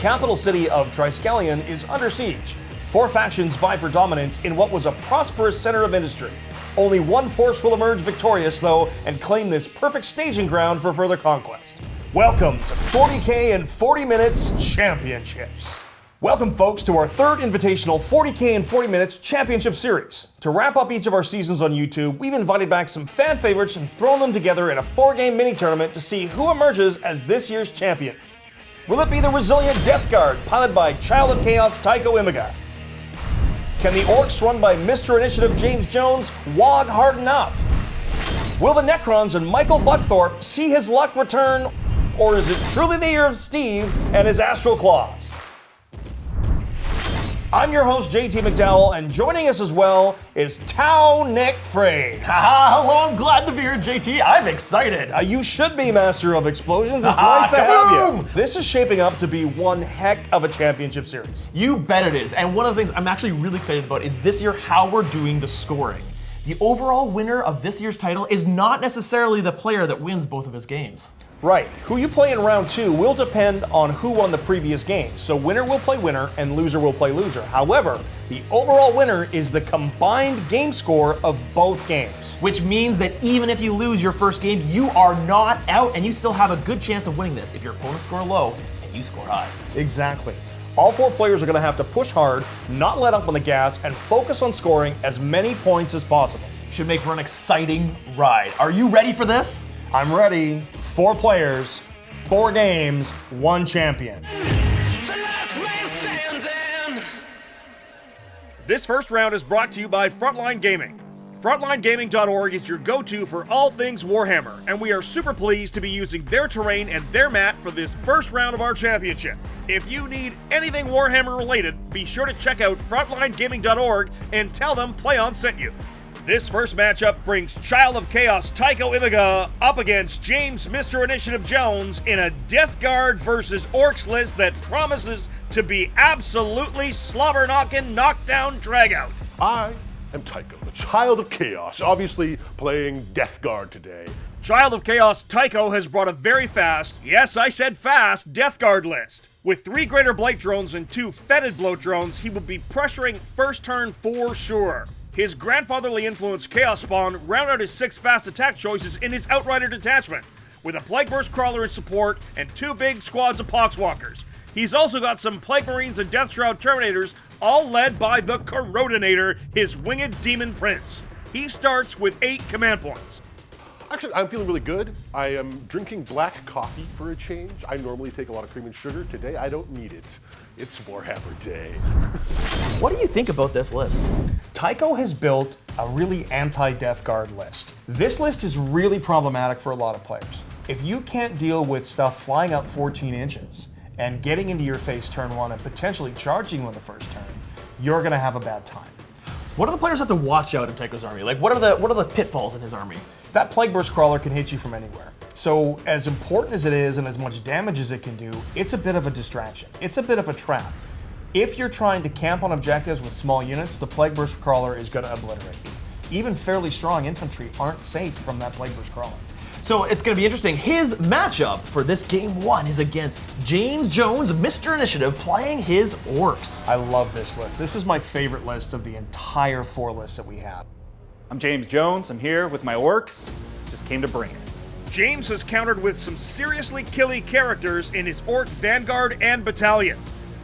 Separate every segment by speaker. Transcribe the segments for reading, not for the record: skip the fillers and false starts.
Speaker 1: capital city of Triskelion is under siege. 4 factions vie for dominance in what was a prosperous center of industry. Only one force will emerge victorious, though, and claim this perfect staging ground for further conquest. Welcome to 40k in 40 Minutes Championships. Welcome, folks, to our third invitational 40k in 40 Minutes Championship Series. To wrap up each of our seasons on YouTube, we've invited back some fan favorites and thrown them together in a 4-game mini-tournament to see who emerges as this year's champion. Will it be the resilient Death Guard, piloted by Child of Chaos Tycho? Can the Orks, run by Mr. Initiative James Jones, wog hard enough? Will the Necrons and Michael Buckthorpe see his luck return, or is it truly the year of Steve and his astral claws? I'm your host, JT McDowell, and joining us as well is Tau Nick Fray.
Speaker 2: Hello, I'm glad to be here, JT. I'm excited.
Speaker 1: You should be, Master of Explosions. It's nice to have you. This is shaping up to be one heck of a championship series.
Speaker 2: You bet it is. And one of the things I'm actually really excited about is this year how we're doing the scoring. The overall winner of this year's title is not necessarily the player that wins both of his games.
Speaker 1: Right. Who you play in round 2 will depend on who won the previous game. So winner will play winner and loser will play loser. However, the overall winner is the combined game score of both games.
Speaker 2: Which means that even if you lose your first game, you are not out and you still have a good chance of winning this if your opponents score low and you score high.
Speaker 1: Exactly. All 4 players are going to have to push hard, not let up on the gas, and focus on scoring as many points as possible.
Speaker 2: Should make for an exciting ride. Are you ready for this?
Speaker 1: I'm ready. 4 players, 4 games, 1 champion.
Speaker 3: The last man stands in.
Speaker 1: This first round is brought to you by Frontline Gaming. FrontlineGaming.org is your go-to for all things Warhammer, and we are super pleased to be using their terrain and their mat for this first round of our championship. If you need anything Warhammer related, be sure to check out FrontlineGaming.org and tell them PlayOn sent you. This first matchup brings Child of Chaos Tycho up against James Mr. Initiative Jones in a Death Guard versus Orks list that promises to be absolutely slobber-knocking, knockdown drag-out.
Speaker 4: I am Tycho, the Child of Chaos, obviously playing Death Guard today.
Speaker 1: Child of Chaos Tycho has brought a very fast, yes, I said fast, Death Guard list. With 3 Greater Blight drones and 2 Fetid Bloat drones, he will be pressuring first turn for sure. His grandfatherly influence Chaos Spawn round out his 6 fast attack choices in his Outrider detachment, with a Plague Burst Crawler in support and 2 big squads of Poxwalkers. He's also got some Plague Marines and Death Shroud Terminators, all led by the Corrodinator, his winged demon prince. He starts with 8 command points.
Speaker 4: Actually, I'm feeling really good. I am drinking black coffee for a change. I normally take a lot of cream and sugar. Today, I don't need it. It's Warhammer Day.
Speaker 2: What do you think about this list?
Speaker 1: Tycho has built a really anti-Death Guard list. This list is really problematic for a lot of players. If you can't deal with stuff flying up 14 inches and getting into your face turn 1 and potentially charging you on the first turn, you're gonna have a bad time.
Speaker 2: What do the players have to watch out in Tycho's army? Like, what are the pitfalls in his army?
Speaker 1: That Plague Burst Crawler can hit you from anywhere. So as important as it is and as much damage as it can do, it's a bit of a distraction. It's a bit of a trap. If you're trying to camp on objectives with small units, the Plague Burst Crawler is going to obliterate you. Even fairly strong infantry aren't safe from that Plague Burst Crawler.
Speaker 2: So it's going to be interesting. His matchup for this game 1 is against James Jones, Mr. Initiative, playing his Orks.
Speaker 1: I love this list. This is my favorite list of the entire 4 lists that we have.
Speaker 5: I'm James Jones. I'm here with my Orks. Just came to bring it.
Speaker 1: James has countered with some seriously killy characters in his Ork Vanguard and Battalion.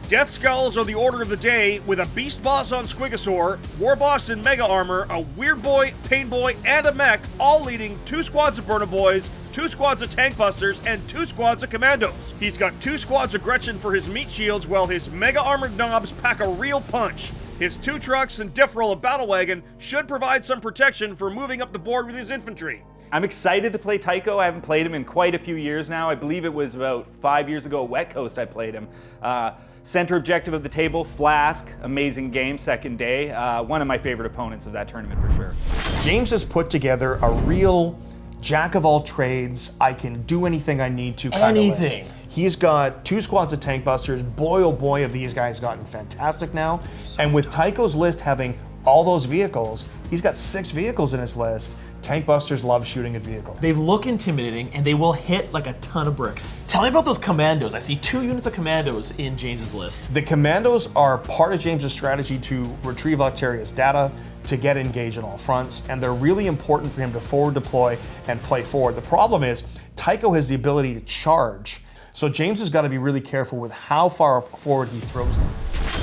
Speaker 1: Death Skulls are the order of the day, with a Beast Boss on Squigosaur, War Boss in Mega Armor, a Weird Boy, Pain Boy, and a Mech, all leading 2 squads of Burner Boys, 2 squads of Tank Busters, and 2 squads of Commandos. He's got 2 squads of Gretchen for his meat shields, while his Mega Armored Knobs pack a real punch. His 2 trucks and diff roll of Battle Wagon should provide some protection for moving up the board with his infantry.
Speaker 5: I'm excited to play Tycho. I haven't played him in quite a few years now. I believe it was about 5 years ago at Wet Coast I played him. Center objective of the table, Flask, amazing game, second day. One of my favorite opponents of that tournament for sure.
Speaker 1: James has put together a real jack of all trades, I can do anything I need to kind of list. He's got 2 squads of Tank Busters. Boy, oh boy, have these guys gotten fantastic now. And with Tycho's list having all those vehicles. He's got 6 vehicles in his list. Tank busters love shooting at vehicles.
Speaker 2: They look intimidating and they will hit like a ton of bricks. Tell me about those commandos. I see 2 units of commandos in James's list.
Speaker 1: The commandos are part of James's strategy to retrieve Octarius data, to get engaged on all fronts, and they're really important for him to forward deploy and play forward. The problem is Tycho has the ability to charge, so James has got to be really careful with how far forward he throws them.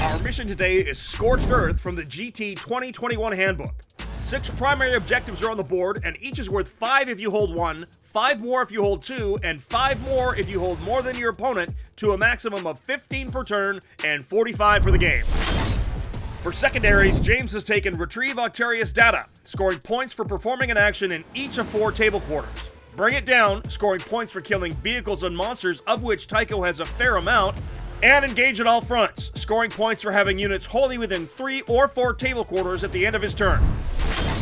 Speaker 6: Our mission today is Scorched Earth from the GT 2021 Handbook. 6 primary objectives are on the board, and each is worth 5 if you hold 1, 5 more if you hold 2, and 5 more if you hold more than your opponent, to a maximum of 15 per turn and 45 for the game. For secondaries, James has taken Retrieve Octarius data, scoring points for performing an action in each of 4 table quarters. Bring It Down, scoring points for killing vehicles and monsters, of which Tycho has a fair amount. And Engage at all fronts, scoring points for having units wholly within 3 or 4 table quarters at the end of his turn.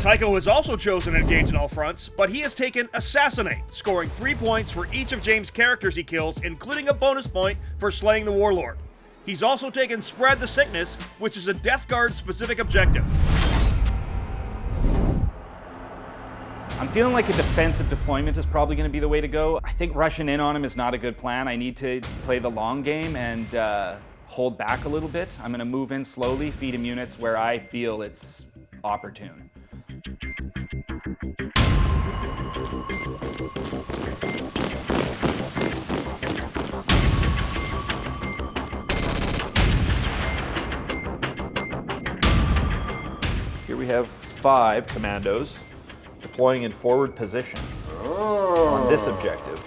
Speaker 6: Tycho has also chosen Engage at all fronts, but he has taken Assassinate, scoring 3 points for each of James' characters he kills, including a bonus point for slaying the Warlord. He's also taken Spread the Sickness, which is a Death Guard specific objective.
Speaker 5: I'm feeling like a defensive deployment is probably going to be the way to go. I think rushing in on him is not a good plan. I need to play the long game and hold back a little bit. I'm going to move in slowly, feed him units where I feel it's opportune. Here we have 5 commandos deploying in forward position on this objective.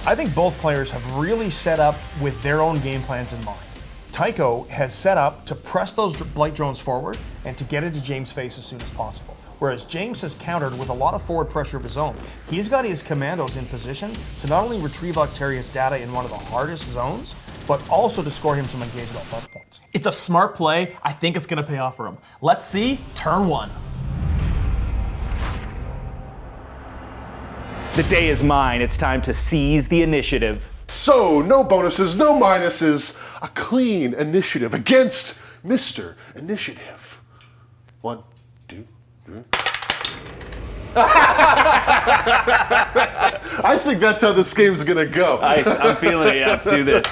Speaker 1: I think both players have really set up with their own game plans in mind. Tycho has set up to press those blight drones forward and to get into James' face as soon as possible. Whereas James has countered with a lot of forward pressure of his own. He's got his commandos in position to not only retrieve Octarius data in one of the hardest zones, but also to score him some engaged all front points.
Speaker 2: It's a smart play. I think it's going to pay off for him. Let's see turn 1.
Speaker 5: The day is mine. It's time to seize the initiative.
Speaker 4: So, no bonuses, no minuses. A clean initiative against Mr. Initiative. 1, 2, 3. I think that's how this game's gonna go.
Speaker 5: I'm feeling it. Yeah, let's do this.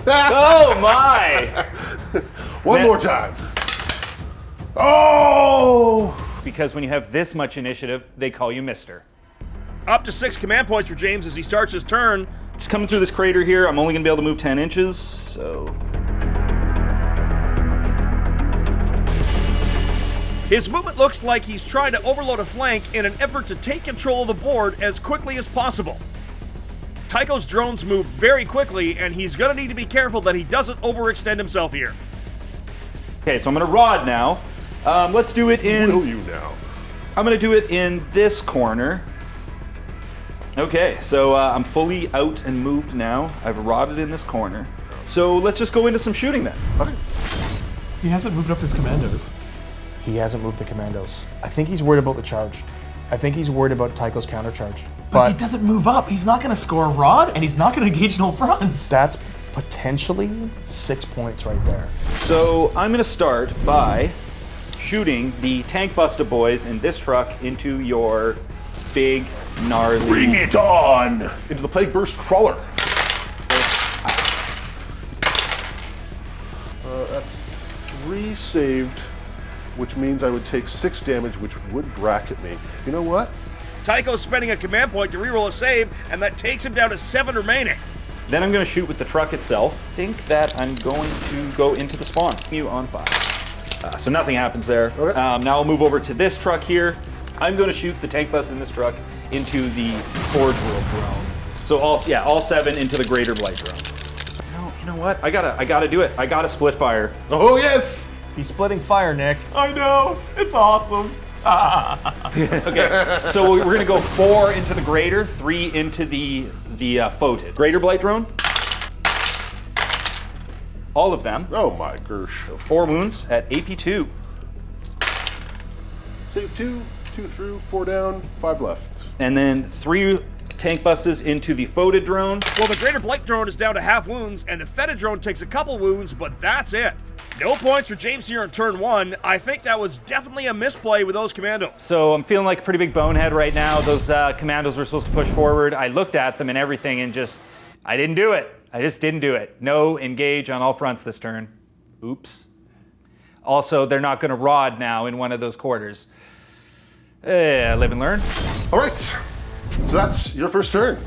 Speaker 5: Oh my!
Speaker 4: One more time. Oh!
Speaker 5: Because when you have this much initiative, they call you Mister.
Speaker 6: Up to 6 command points for James as he starts his turn.
Speaker 5: It's coming through this crater here. I'm only gonna be able to move 10 inches, so.
Speaker 6: His movement looks like he's trying to overload a flank in an effort to take control of the board as quickly as possible. Tycho's drones move very quickly, and he's gonna need to be careful that he doesn't overextend himself here.
Speaker 5: Okay, so I'm gonna rod now. Let's do it in.
Speaker 4: Will you now?
Speaker 5: I'm gonna do it in this corner. Okay, so I'm fully out and moved now. I've rodded in this corner. So let's just go into some shooting then.
Speaker 4: Okay.
Speaker 2: He hasn't moved up his commandos.
Speaker 1: He hasn't moved the commandos. I think he's worried about the charge. I think he's worried about Tycho's counter charge.
Speaker 2: But he doesn't move up. He's not going to score a rod, and he's not going to engage no fronts.
Speaker 1: That's potentially 6 points right there.
Speaker 5: So I'm gonna start by shooting the tank buster boys in this truck into your big, gnarly.
Speaker 4: Bring it on! Into the Plague Burst Crawler. That's 3 saved, which means I would take 6 damage, which would bracket me. You know what?
Speaker 6: Tycho's spending a command point to reroll a save, and that takes him down to 7 remaining.
Speaker 5: Then I'm gonna shoot with the truck itself. I think that I'm going to go into the spawn. You on 5. So nothing happens there.
Speaker 4: Okay.
Speaker 5: Now I'll move over to this truck here. I'm gonna shoot the tank bus in this truck into the Forge World drone. So all 7 into the Greater Blight drone. You know what? I gotta do it. I gotta split fire.
Speaker 4: Oh, yes!
Speaker 1: He's splitting fire, Nick.
Speaker 2: I know. It's awesome.
Speaker 5: Okay, so we're gonna go 4 into the greater, 3 into the foated. Greater blight drone. All of them.
Speaker 4: Oh my gosh.
Speaker 5: 4 wounds at AP2.
Speaker 4: Save 2, 2 through, 4 down, 5 left.
Speaker 5: And then 3 tank busts into the foated drone.
Speaker 6: Well, the Greater Blight drone is down to half wounds, and the Fetid drone takes a couple wounds, but that's it. No points for James here in turn 1. I think that was definitely a misplay with those commandos.
Speaker 5: So I'm feeling like a pretty big bonehead right now. Those commandos were supposed to push forward. I looked at them and everything and I didn't do it. I just didn't do it. No engage on all fronts this turn. Oops. Also, they're not gonna rod now in one of those quarters. Live and learn.
Speaker 4: All right, so that's your first turn.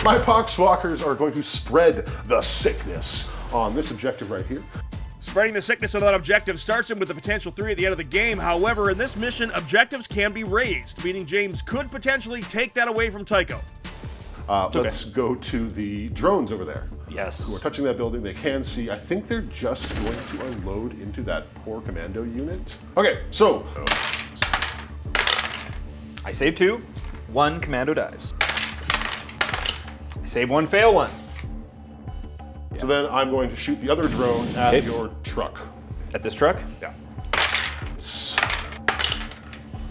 Speaker 4: My Poxwalkers are going to spread the sickness on this objective right here.
Speaker 6: Spreading the sickness on that objective starts him with a potential 3 at the end of the game. However, in this mission, objectives can be raised, meaning James could potentially take that away from Tycho.
Speaker 4: Let's go to the drones over there.
Speaker 5: Yes.
Speaker 4: Who are touching that building. They can see. I think they're just going to unload into that poor commando unit. Okay, so.
Speaker 5: I save 2. 1 commando dies. I save 1, fail 1.
Speaker 4: So then I'm going to shoot the other drone at your truck.
Speaker 5: At this truck?
Speaker 4: Yeah.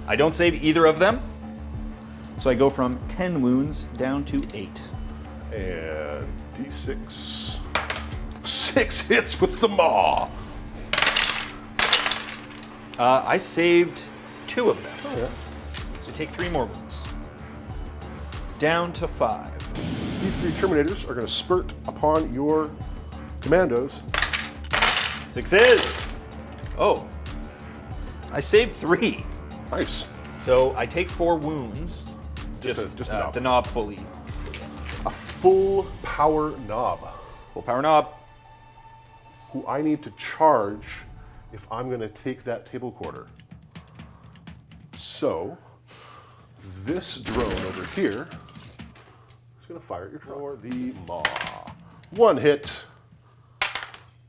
Speaker 5: I don't save either of them. So I go from 10 wounds down to 8.
Speaker 4: And D6. 6 hits with the maw.
Speaker 5: I saved 2 of them.
Speaker 4: Oh, yeah.
Speaker 5: So take 3 more wounds. Down to 5.
Speaker 4: These 3 Terminators are going to spurt upon your commandos.
Speaker 5: 6s. Oh. I saved 3.
Speaker 4: Nice.
Speaker 5: So I take 4 wounds.
Speaker 4: Just a knob.
Speaker 5: The knob fully.
Speaker 4: A full power knob.
Speaker 5: Full power knob.
Speaker 4: Who I need to charge if I'm going to take that table quarter. So, this drone over here is going to fire at your truck. For the maw. 1 hit.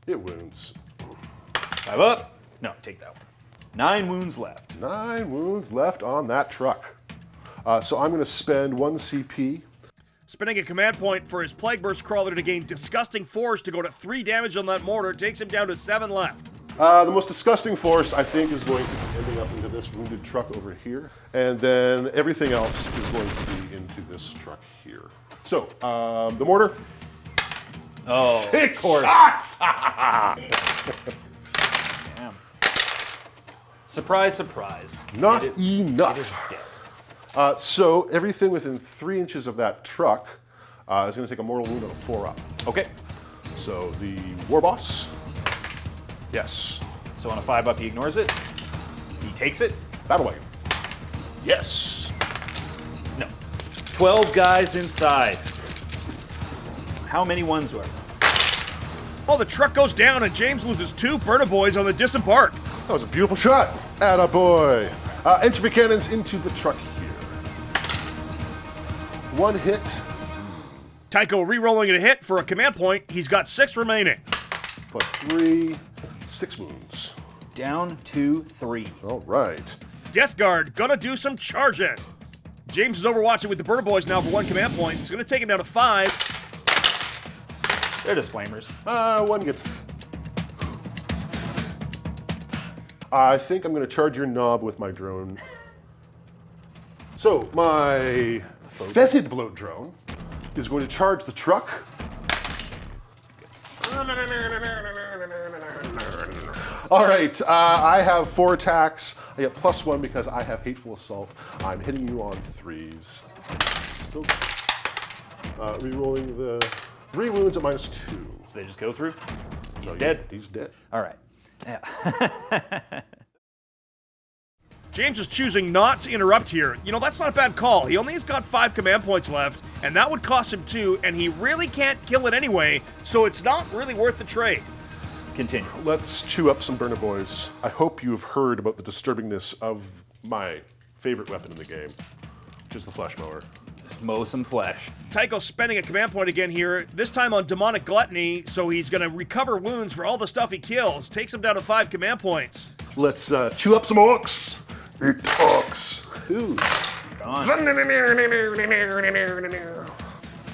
Speaker 4: It wounds.
Speaker 5: 5 up. No, take that one. 9 wounds left.
Speaker 4: 9 wounds left on that truck. So I'm going to spend 1 CP.
Speaker 6: Spending a command point for his Plague Burst Crawler to gain Disgusting Force to go to 3 damage on that mortar takes him down to 7 left.
Speaker 4: The most disgusting force, I think, is going to be ending up into this wounded truck over here. And then everything else is going to be into this truck here. So, the mortar.
Speaker 5: Oh,
Speaker 4: 6 shots!
Speaker 5: Damn. Surprise, surprise.
Speaker 4: Not
Speaker 5: It
Speaker 4: enough.
Speaker 5: is dead.
Speaker 4: So everything within 3 inches of that truck is going to take a mortal wound of 4 up.
Speaker 5: Okay.
Speaker 4: So the war boss. Yes.
Speaker 5: So on a 5 up, he ignores it. He takes it.
Speaker 4: Battle wagon. Yes.
Speaker 5: No. 12 guys inside. How many ones do I have?
Speaker 6: Oh, the truck goes down and James loses 2 Burnaboys on the disembark.
Speaker 4: That was a beautiful shot. Attaboy. Entropy cannons into the truck here. 1 hit.
Speaker 6: Tycho re-rolling a hit for a command point. He's got 6 remaining.
Speaker 4: Plus 3. 6 wounds.
Speaker 5: Down to 3.
Speaker 4: All right.
Speaker 6: Death Guard gonna do some charging. James is overwatching with the Burnaboys now for 1 command point. It's gonna take him down to 5.
Speaker 5: They're just flamers.
Speaker 4: 1 gets. I think I'm going to charge your knob with my drone. So, my fetid bloat drone is going to charge the truck. All right, I have 4 attacks. I get +1 because I have Hateful Assault. I'm hitting you on 3s. Still re-rolling the 3 wounds at -2.
Speaker 5: So they just go through? He's dead.
Speaker 4: He's dead.
Speaker 5: All right. Yeah.
Speaker 6: James is choosing not to interrupt here. You know, that's not a bad call. He only has got 5 command points left, and that would cost him 2, and he really can't kill it anyway, so it's not really worth the trade.
Speaker 5: Continue.
Speaker 4: Let's chew up some burner boys. I hope you have heard about the disturbingness of my favorite weapon in the game, which is the flesh mower.
Speaker 5: Mow some flesh.
Speaker 6: Tycho's spending a command point again here, this time on demonic gluttony, so he's going to recover wounds for all the stuff he kills. Takes him down to 5 command points.
Speaker 4: Let's chew up some orcs. Eat orcs. Ooh.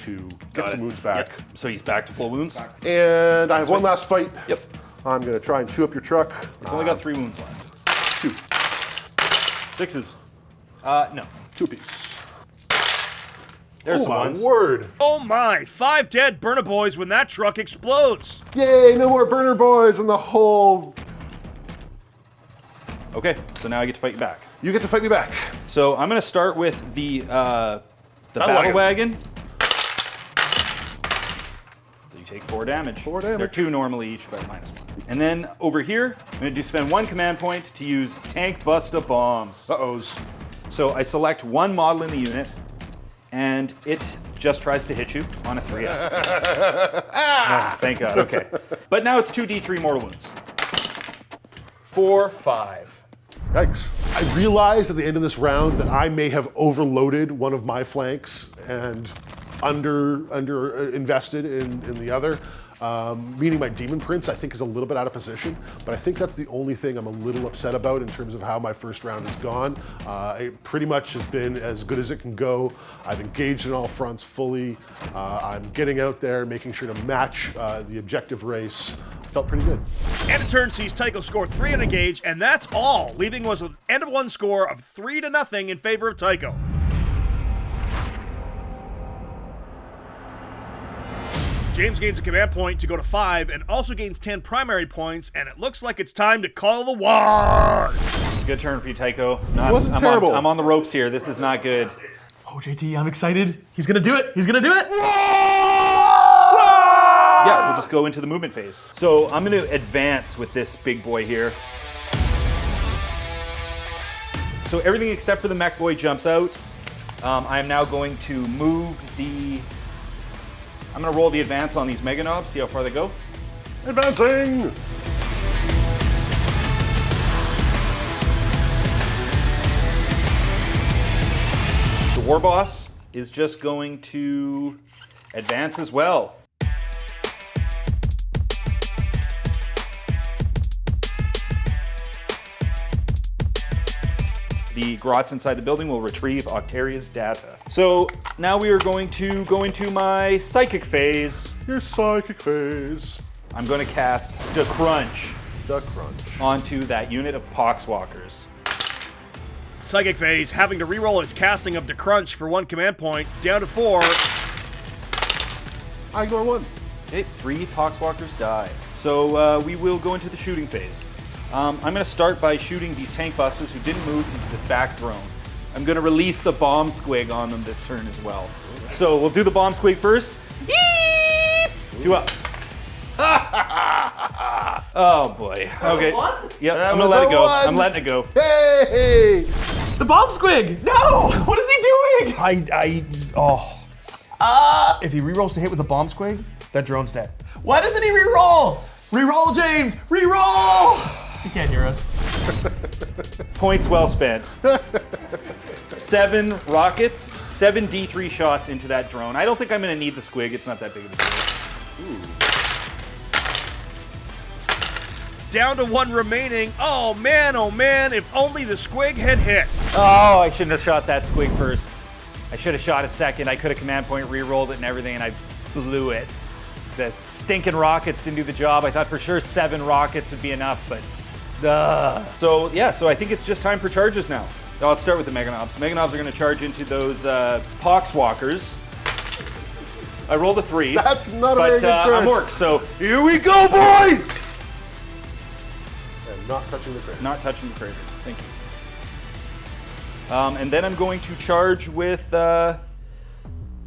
Speaker 4: To get some wounds back.
Speaker 5: Yep. So he's back to full wounds.
Speaker 4: And I have one last fight.
Speaker 5: Yep.
Speaker 4: I'm going to try and chew up your truck.
Speaker 5: It's only got 3 wounds left.
Speaker 4: 2.
Speaker 5: 6s. No.
Speaker 4: 2 apiece.
Speaker 5: There's
Speaker 4: Oh
Speaker 5: some
Speaker 4: my
Speaker 5: ones.
Speaker 4: word.
Speaker 6: Oh my, 5 dead burner boys when that truck explodes.
Speaker 4: Yay, no more burner boys in the whole...
Speaker 5: Okay, so now I get to fight you back.
Speaker 4: You get to fight me back.
Speaker 5: So I'm going to start with the battle
Speaker 4: wagon.
Speaker 5: wagon. So you take 4 damage.
Speaker 4: 4 damage.
Speaker 5: They're 2 normally each, but -1. And then over here, I'm going to spend 1 command point to use Tank Busta Bombs.
Speaker 4: Uh-ohs.
Speaker 5: So I select 1 model in the unit, and it just tries to hit you on a 3-up. Thank God, okay. But now it's 2d3 mortal wounds. 4, 5.
Speaker 4: Yikes. I realized at the end of this round that I may have overloaded one of my flanks and under invested in the other. Meaning my Demon Prince, I think, is a little bit out of position, but I think that's the only thing I'm a little upset about in terms of how my first round has gone. It pretty much has been as good as it can go. I've engaged in all fronts fully. I'm getting out there, making sure to match the objective race. Felt pretty good.
Speaker 6: And a turn sees Tycho score 3 on engage, and that's all, leaving us an end of 1 score of 3-0 in favor of Tycho. James gains a command point to go to 5 and also gains 10 primary points, and it looks like it's time to call the war.
Speaker 5: It's a good turn for you, Tycho.
Speaker 4: It wasn't terrible.
Speaker 5: I'm on the ropes here. This is not good.
Speaker 2: Oh, JT, I'm excited. He's gonna do it. He's gonna do it.
Speaker 5: Yeah, we'll just go into the movement phase. So I'm going to advance with this big boy here. So everything except for the mech boy jumps out. I am now going to move the... I'm going to roll the advance on these mega knobs, see how far they go.
Speaker 4: Advancing!
Speaker 5: The war boss is just going to advance as well. The grots inside the building will retrieve Octaria's data. So now we are going to go into my psychic phase.
Speaker 4: Your psychic phase.
Speaker 5: I'm going to cast the Crunch
Speaker 4: The crunch. onto
Speaker 5: onto that unit of Poxwalkers.
Speaker 6: Psychic phase, having to reroll his casting of the crunch for 1 command point, down to 4.
Speaker 4: I ignore 1.
Speaker 5: Okay, 3 Poxwalkers die. So we will go into the shooting phase. I'm going to start by shooting these tank busters who didn't move into this back drone. I'm going to release the bomb squig on them this turn as well. So we'll do the bomb squig first. Yeep! 2 up. Oh boy. Okay. Yep, I'm gonna let it go. I'm letting it go.
Speaker 4: Hey!
Speaker 2: The bomb squig. No. What is he doing?
Speaker 1: If he rerolls to hit with a bomb squig, that drone's dead.
Speaker 2: Why doesn't he reroll? Reroll, James. Reroll. He can't hear us.
Speaker 5: Points well spent. 7 rockets, 7 D3 shots into that drone. I don't think I'm gonna need the squig. It's not that big of a deal.
Speaker 6: Down to 1 remaining. Oh man, if only the squig had hit.
Speaker 5: Oh, I shouldn't have shot that squig first. I should have shot it second. I could have command point re-rolled it and everything, and I blew it. The stinking rockets didn't do the job. I thought for sure 7 rockets would be enough, but So yeah, so I think it's just time for charges now. I'll start with the Mega Knobs. Mega Knobs are going to charge into those Poxwalkers. I rolled a 3.
Speaker 4: That's not a very good charge.
Speaker 5: I'm Orks, so here we go, boys!
Speaker 4: And not touching the crater.
Speaker 5: Not touching the crater. Thank you. And then I'm going to charge with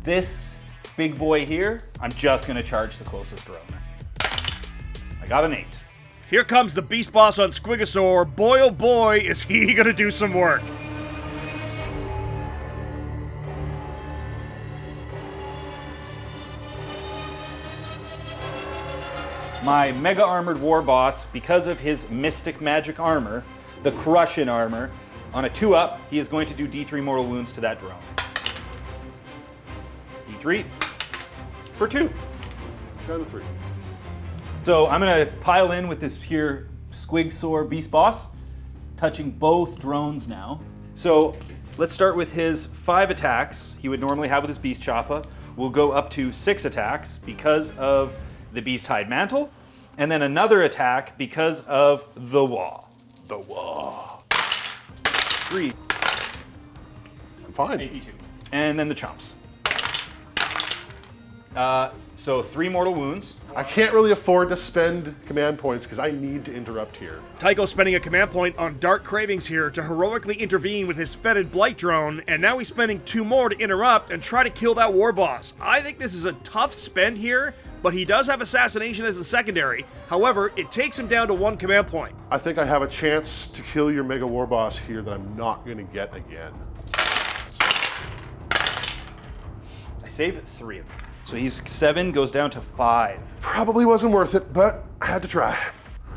Speaker 5: this big boy here. I'm just going to charge the closest drone. I got an 8.
Speaker 6: Here comes the beast boss on Squigosaur. Boy, oh boy, is he gonna do some work.
Speaker 5: My Mega Armored War Boss, because of his Mystic Magic armor, the Crushing armor, on a 2-up, he is going to do D3 mortal wounds to that drone. D3 for 2.
Speaker 4: Down to 3.
Speaker 5: So I'm going to pile in with this here Squigsaur Beast Boss, touching both drones now. So let's start with his 5 attacks he would normally have with his Beast Choppa. We'll go up to 6 attacks because of the Beast Hide Mantle, and then another attack because of the wall. The wall. 3.
Speaker 4: I'm fine.
Speaker 5: AP2. And then the chomps. So 3 mortal wounds.
Speaker 4: I can't really afford to spend command points because I need to interrupt here.
Speaker 6: Tycho spending a command point on Dark Cravings here to heroically intervene with his fetid Blight drone, and now he's spending 2 more to interrupt and try to kill that war boss. I think this is a tough spend here, but he does have Assassination as a secondary. However, it takes him down to 1 command point.
Speaker 4: I think I have a chance to kill your Mega War Boss here that I'm not going to get again.
Speaker 5: I save 3 of them. So he's 7, goes down to 5.
Speaker 4: Probably wasn't worth it, but I had to try.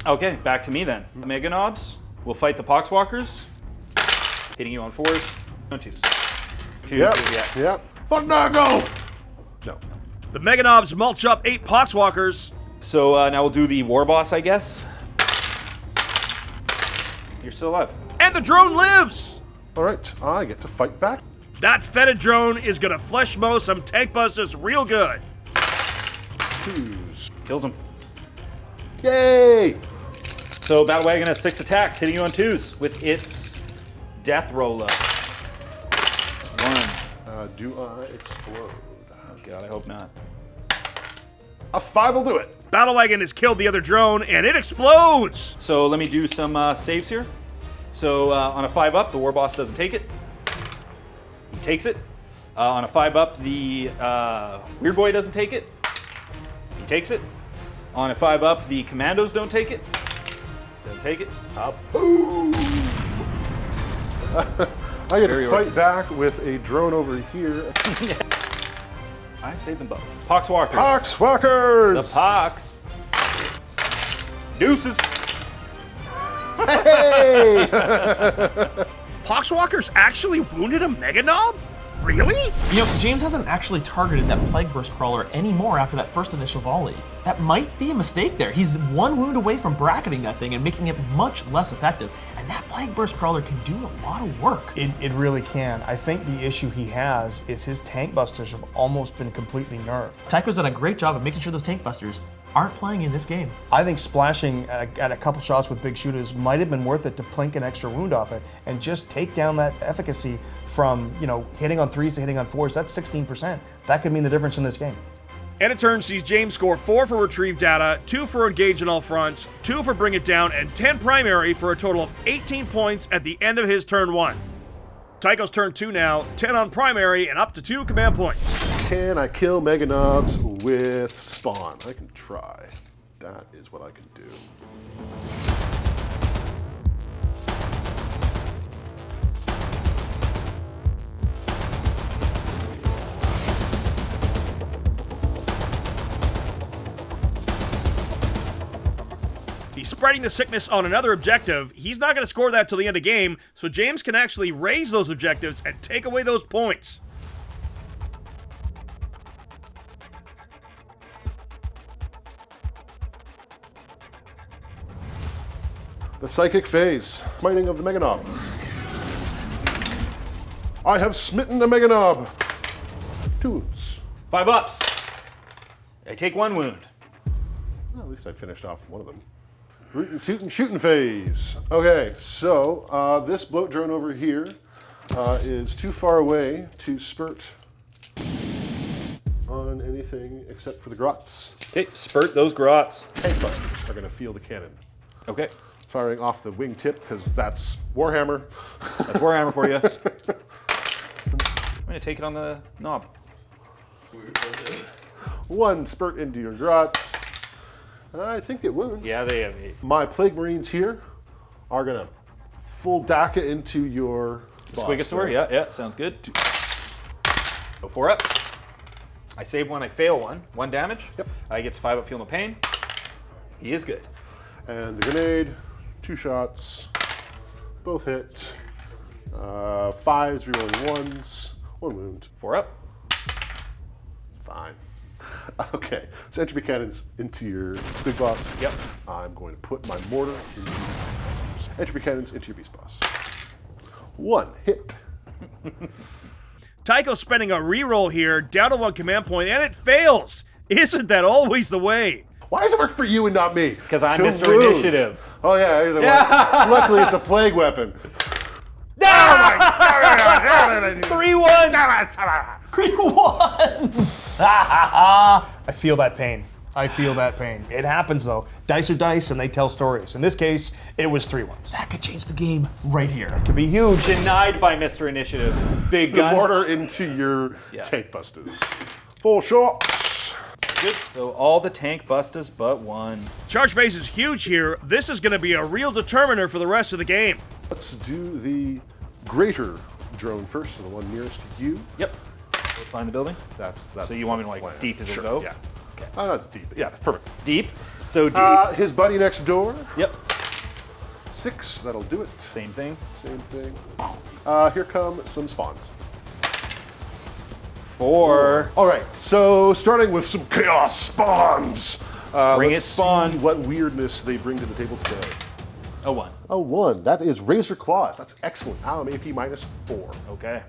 Speaker 5: Okay, back to me then. Mega Knobs will fight the Poxwalkers, hitting you on 4s, on 2s. 2,
Speaker 4: Yep,
Speaker 5: yeah.
Speaker 4: yep. Thundago! No.
Speaker 6: The Mega Knobs mulch up 8 Poxwalkers.
Speaker 5: So now we'll do the War Boss, I guess. You're still alive.
Speaker 6: And the drone lives!
Speaker 4: All right, I get to fight back.
Speaker 6: That fetid drone is gonna flesh mow some tank busters real good.
Speaker 4: 2s.
Speaker 5: Kills him.
Speaker 4: Yay!
Speaker 5: So Battle Wagon has 6 attacks, hitting you on 2s with its Death Roll Up. It's 1.
Speaker 4: Do I explode?
Speaker 5: Oh God, I hope not.
Speaker 4: A 5 will do it.
Speaker 6: Battle Wagon has killed the other drone, and it explodes!
Speaker 5: So let me do some saves here. So on a 5-up, the War Boss doesn't take it. He takes it. On a 5-up, the Weird Boy doesn't take it. He takes it. On a 5-up, the Commandos don't take it. Doesn't take it. Up.
Speaker 4: I get
Speaker 5: Very
Speaker 4: to fight back with a drone over here.
Speaker 5: I saved them both. Poxwalkers.
Speaker 4: Poxwalkers!
Speaker 5: The Pox. Deuces.
Speaker 4: Hey!
Speaker 6: Poxwalkers actually wounded a Mega Knob? Really?
Speaker 2: You know, James hasn't actually targeted that Plague Burst Crawler anymore after that first initial volley. That might be a mistake there. He's 1 wound away from bracketing that thing and making it much less effective. And that Plague Burst Crawler can do a lot of work.
Speaker 1: It really can. I think the issue he has is his tank busters have almost been completely nerfed.
Speaker 2: Tycho's done a great job of making sure those tank busters aren't playing in this game.
Speaker 1: I think splashing at a couple shots with big shooters might have been worth it to plink an extra wound off it and just take down that efficacy from, you know, hitting on 3s to hitting on 4s. That's 16%. That could mean the difference in this game.
Speaker 6: End of turn sees James score 4 for retrieve data, 2 for engage in all fronts, 2 for bring it down, and 10 primary for a total of 18 points at the end of his turn 1. Tycho's turn 2 now, 10 on primary and up to 2 command points.
Speaker 4: Can I kill Mega Knobs with Spawn? I can try. That is what I can do.
Speaker 6: He's spreading the sickness on another objective. He's not going to score that till the end of game, so James can actually raise those objectives and take away those points.
Speaker 4: The Psychic Phase. Smiting of the Mega Knob. I have smitten the Mega Knob. 2 wounds.
Speaker 5: 5 ups. I take 1 wound.
Speaker 4: Well, at least I finished off one of them. Rootin' Tootin' Shootin' Phase. Okay, so this bloat drone over here is too far away to spurt on anything except for the grots.
Speaker 5: Okay, spurt those grots.
Speaker 4: Tank busters are going to feel the cannon.
Speaker 5: Okay,
Speaker 4: Firing off the wingtip because that's Warhammer.
Speaker 5: that's Warhammer for you. I'm gonna take it on the knob.
Speaker 4: 1 spurt into your grots. I think it wounds.
Speaker 5: Yeah, they have 8.
Speaker 4: My Plague Marines here are gonna full DACA into your
Speaker 5: Squigosaur, yeah, sounds good. Go 4 up. I save 1, I fail 1. 1 damage.
Speaker 4: Yep.
Speaker 5: He gets 5 up, feel no pain. He is good.
Speaker 4: And the grenade, 2 shots, both hit. 5s, rerolling 1s, 1 wound.
Speaker 5: 4 up.
Speaker 4: Fine. Okay, so entry cannons into your Squig Boss.
Speaker 5: Yep.
Speaker 4: I'm going to put my mortar into entry cannons into your Beast Boss. 1 hit.
Speaker 6: Tycho spending a reroll here, down to 1 command point, and it fails. Isn't that always the way?
Speaker 4: Why does it work for you and not me?
Speaker 5: Because I'm
Speaker 4: 2
Speaker 5: Mr.
Speaker 4: wounds.
Speaker 5: Initiative.
Speaker 4: Oh yeah, here's a one. Luckily it's a plague weapon.
Speaker 5: 3 1.
Speaker 2: 3 1s!
Speaker 1: I feel that pain. I feel that pain. It happens though. Dice are dice and they tell stories. In this case, it was 3 1s.
Speaker 2: That could change the game right here.
Speaker 1: Could be huge.
Speaker 5: Denied by Mr. Initiative. Big
Speaker 4: The
Speaker 5: gun.
Speaker 4: mortar into your tank busters. Full shots.
Speaker 5: Good. So all the tank busters but 1.
Speaker 6: Charge phase is huge here. This is going to be a real determiner for the rest of the game.
Speaker 4: Let's do the greater drone first, so the one nearest to you.
Speaker 5: Yep. Behind the building.
Speaker 4: That's
Speaker 5: So you want me to like
Speaker 4: plan.
Speaker 5: as deep as
Speaker 4: Sure,
Speaker 5: it go?
Speaker 4: Yeah. Okay. Not deep. Yeah, that's perfect.
Speaker 5: Deep. So deep.
Speaker 4: His buddy next door.
Speaker 5: Yep.
Speaker 4: 6. That'll do it.
Speaker 5: Same thing.
Speaker 4: Same thing. Here come some spawns.
Speaker 5: 4.
Speaker 4: All right. So starting with some chaos spawns.
Speaker 5: Bring
Speaker 4: let's
Speaker 5: it, spawn.
Speaker 4: see what weirdness they bring to the table today.
Speaker 5: A 1.
Speaker 4: A 1. That is Razor Claws. That's excellent. I'm AP minus 4.
Speaker 5: Okay.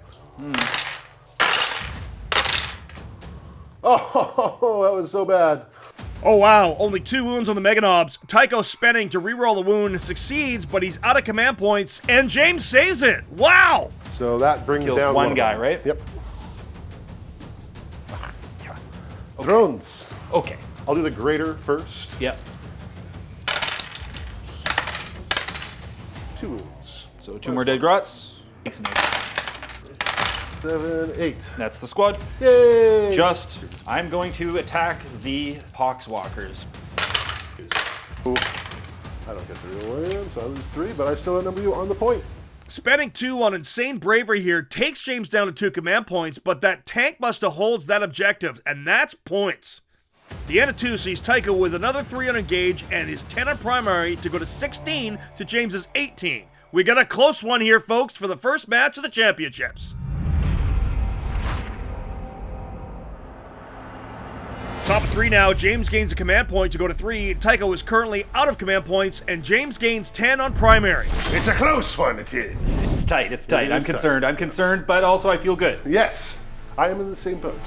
Speaker 4: Oh, that was so bad.
Speaker 6: Oh wow, only 2 wounds on the Mega Knobs. Tycho spending to reroll the wound, succeeds, but he's out of command points, and James saves it. Wow!
Speaker 4: So that brings
Speaker 5: Kills
Speaker 4: down
Speaker 5: one
Speaker 4: of
Speaker 5: guy,
Speaker 4: them.
Speaker 5: right?
Speaker 4: Yep. Drones.
Speaker 5: Okay.
Speaker 4: I'll do the greater first.
Speaker 5: Yep.
Speaker 4: 2 wounds.
Speaker 5: So 2 more dead grots.
Speaker 4: 7, 8.
Speaker 5: That's the squad.
Speaker 4: Yay!
Speaker 5: I'm going to attack the Poxwalkers.
Speaker 4: Ooh. I don't get the real win, so I lose 3, but I still outnumber you on the point.
Speaker 6: Spending 2 on insane bravery here takes James down to 2 command points, but that tank buster holds that objective, and that's points. The end of 2 sees Tycho with another 3 on engage and his 10 on primary to go to 16 to James's 18. We got a close one here, folks, for the first match of the championships. Top of 3 now, James gains a command point to go to 3. Tycho is currently out of command points, and James gains 10 on primary.
Speaker 4: It's a close one, it is.
Speaker 5: It's tight. It's tight.
Speaker 4: It
Speaker 5: I'm
Speaker 4: is tight.
Speaker 5: concerned. I'm concerned, but also I feel good.
Speaker 4: Yes, I am in the same boat.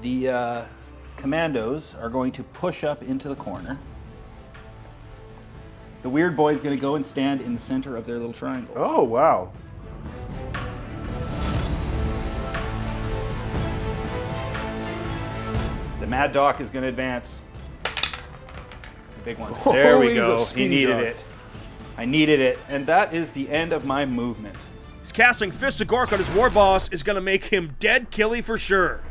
Speaker 5: The commandos are going to push up into the corner. The weird boy is going to go and stand in the center of their little triangle.
Speaker 4: Oh, wow.
Speaker 5: The Mad Doc is going to advance. The big one. There we
Speaker 4: he's a
Speaker 5: go. He
Speaker 4: speedy
Speaker 5: needed
Speaker 4: dog.
Speaker 5: it. I needed it. And that is the end of my movement.
Speaker 6: He's casting Fist of Gork on his war boss is going to make him dead killy for sure.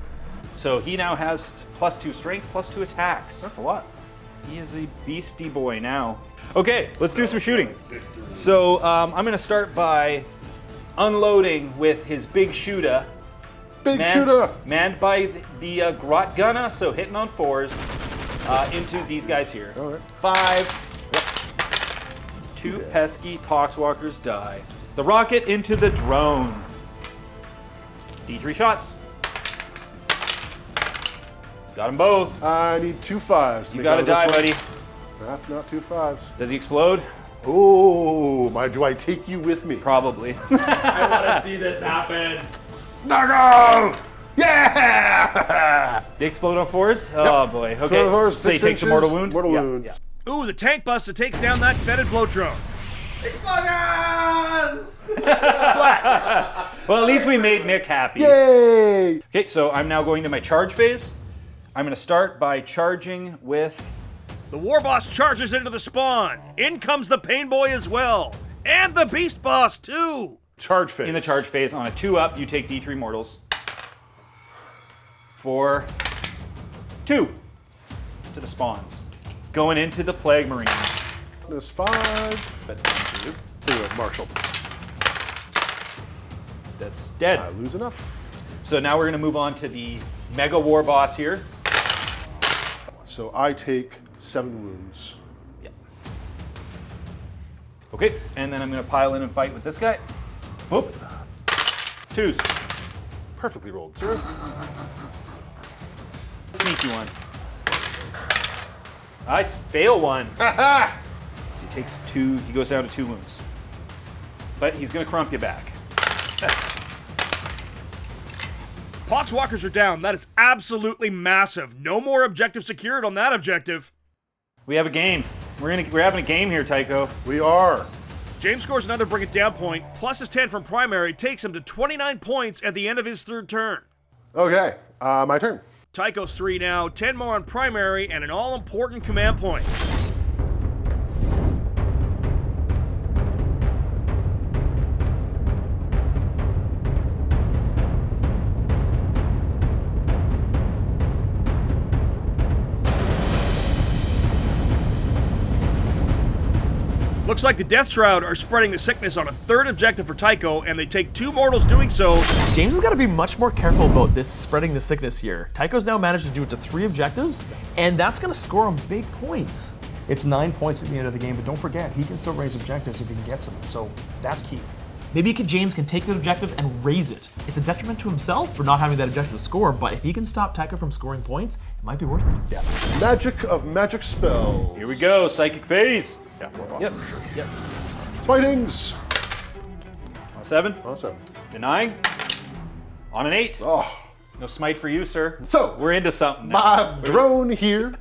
Speaker 5: So he now has +2 strength, +2 attacks.
Speaker 4: That's a lot.
Speaker 5: He is a beastie boy now. Okay, let's do some shooting. So I'm going to start by unloading with his big shooter.
Speaker 4: Big shooter.
Speaker 5: Manned by the Grot Gunner, so hitting on 4s into these guys here.
Speaker 4: All right.
Speaker 5: 5. Yep. 2 pesky Poxwalkers die. The rocket into the drone. D3 shots. Got them both.
Speaker 4: I need 2 5s.
Speaker 5: You gotta die, buddy.
Speaker 4: That's not 2 5s.
Speaker 5: Does he explode?
Speaker 4: Oh, do I take you with me?
Speaker 5: Probably.
Speaker 2: I want to see this happen.
Speaker 4: Knuckle! Yeah!
Speaker 5: They explode on 4s? Oh boy. Okay.
Speaker 4: Explode on 4s,
Speaker 5: So he
Speaker 4: 6
Speaker 5: takes a
Speaker 4: inches,
Speaker 5: mortal wound?
Speaker 4: mortal
Speaker 5: Yeah,
Speaker 4: wound.
Speaker 5: yeah.
Speaker 6: Ooh, the tank buster takes down that fetid blow drone.
Speaker 2: Explosion!
Speaker 5: Well, at least we made Nick happy.
Speaker 4: Yay!
Speaker 5: Okay, so I'm now going to my charge phase. I'm going to start by charging with...
Speaker 6: The war boss charges into the spawn. In comes the pain boy as well. And the beast boss too.
Speaker 4: Charge phase.
Speaker 5: In the charge phase, on a 2-up, you take D3 mortals. For 2 to the spawns. Going into the Plague Marine.
Speaker 4: Minus 5.
Speaker 5: But down to you.
Speaker 4: Do it, Marshall.
Speaker 5: That's dead.
Speaker 4: I lose enough.
Speaker 5: So now we're going to move on to the Mega War Boss here.
Speaker 4: So I take 7 wounds.
Speaker 5: Yeah. Okay, and then I'm going to pile in and fight with this guy. Whoop. 2s.
Speaker 4: Perfectly rolled, sir.
Speaker 5: Sneaky one. I fail one. He takes 2, he goes down to 2 wounds. But he's going to crump you back.
Speaker 6: Poxwalkers are down. That is absolutely massive. No more objective secured on that objective.
Speaker 5: We have a game. We're having a game here, Tycho.
Speaker 4: We are.
Speaker 6: James scores another Bring It Down point, plus his 10 from primary, takes him to 29 points at the end of his 3rd turn.
Speaker 4: Okay, my turn.
Speaker 6: Tycho's 3 now, 10 more on primary, and an all-important command point. Looks like the Death Shroud are spreading the sickness on a 3rd objective for Tycho, and they take 2 mortals doing so.
Speaker 2: James has got to be much more careful about this spreading the sickness here. Tycho's now managed to do it to 3 objectives, and that's going to score him big points.
Speaker 1: It's 9 points at the end of the game, but don't forget, he can still raise objectives if he can get to them, so that's key.
Speaker 2: Maybe James can take that objective and raise it. It's a detriment to himself for not having that objective to score, but if he can stop Tycho from scoring points, it might be worth it.
Speaker 1: Yeah.
Speaker 4: Magic of magic spells.
Speaker 5: Here we go, Psychic Phase.
Speaker 4: Yeah, we're off
Speaker 5: Yep.
Speaker 4: for sure.
Speaker 5: Yep.
Speaker 4: Fightings.
Speaker 5: On a 7.
Speaker 4: Awesome.
Speaker 5: Denying. On an 8.
Speaker 4: Oh,
Speaker 5: No smite for you, sir.
Speaker 4: So,
Speaker 5: we're into something now.
Speaker 4: my drone here,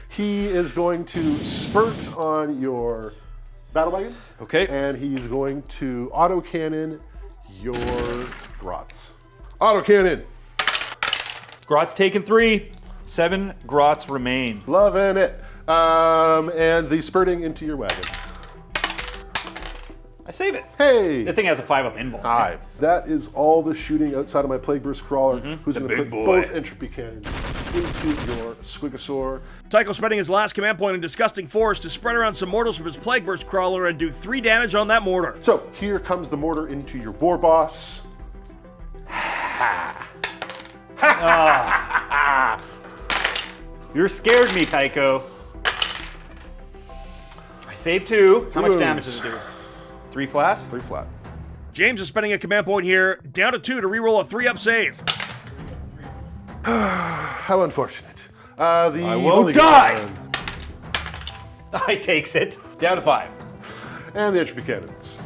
Speaker 4: he is going to spurt on your battle wagon.
Speaker 5: Okay.
Speaker 4: And he's going to autocannon your grots. Autocannon.
Speaker 5: Grot's taken 3. 7 grots remain.
Speaker 4: Loving it. And the spurting into your wagon.
Speaker 5: I save it.
Speaker 4: Hey!
Speaker 5: That thing has a 5-up invul.
Speaker 4: Hi. That is all the shooting outside of my Plague Burst Crawler, who's
Speaker 5: The
Speaker 4: going to
Speaker 5: big
Speaker 4: put
Speaker 5: boy.
Speaker 4: both entropy cannons into your Squigosaur.
Speaker 6: Tycho spending his last command point in Disgusting Force to spread around some mortals from his Plague Burst Crawler and do 3 damage on that mortar.
Speaker 4: So, here comes the mortar into your War Boss.
Speaker 5: You're scared me, Tycho. I save 2. How much
Speaker 4: wounds.
Speaker 5: damage does it do? 3 flat?
Speaker 4: 3 flat.
Speaker 6: James is spending a command point here, down to 2 to reroll a 3-up save.
Speaker 4: How unfortunate.
Speaker 5: I won't die! I takes it. Down to 5.
Speaker 4: And the entropy cannons.